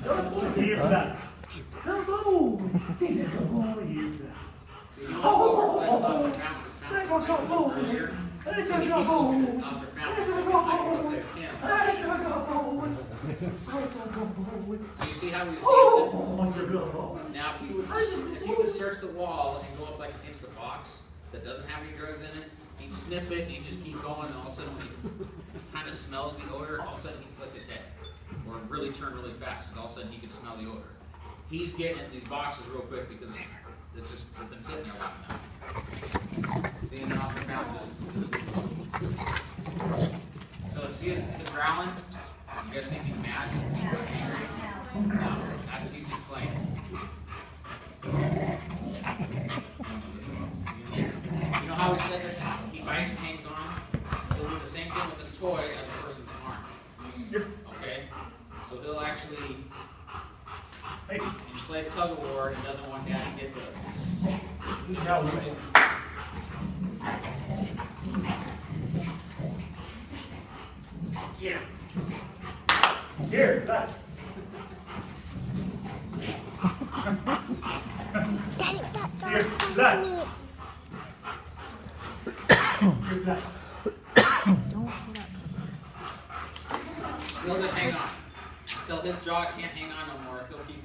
Here, that. Good boy. He's a good boy. Here, that. See, you want to go over and let Officer Fountain, because That's Fountain's a good boy. earlier. That's So a he good keeps looking at boy. Officer Fountain. That's a good I can go boy. play with him. That's a good boy. That's a good boy. So you see how he's Oh, it's a good boy. now, if you would search the wall and go up like against the box that doesn't have any drugs in it, he'd sniff it and he'd just keep going, and all of a sudden when he kind of smells the odor, all of a sudden he'd flick his head. Or really turn really fast, because all of a sudden he could smell the odor. He's getting at these boxes real quick because it's just they've been sitting there long enough. See, and then off the fountain so see his growling? You guys think he's mad? No, that's he's just playing. You know how we said that he bites and hangs on? He'll do the same thing with this toy as a person's arm. Okay? So he'll actually he plays tug of war and doesn't want Dad to get the This is how we make it. Here. Here, that's. Here, that's. Here, that's. He'll just hang on. Until his jaw can't hang on no more, he'll keep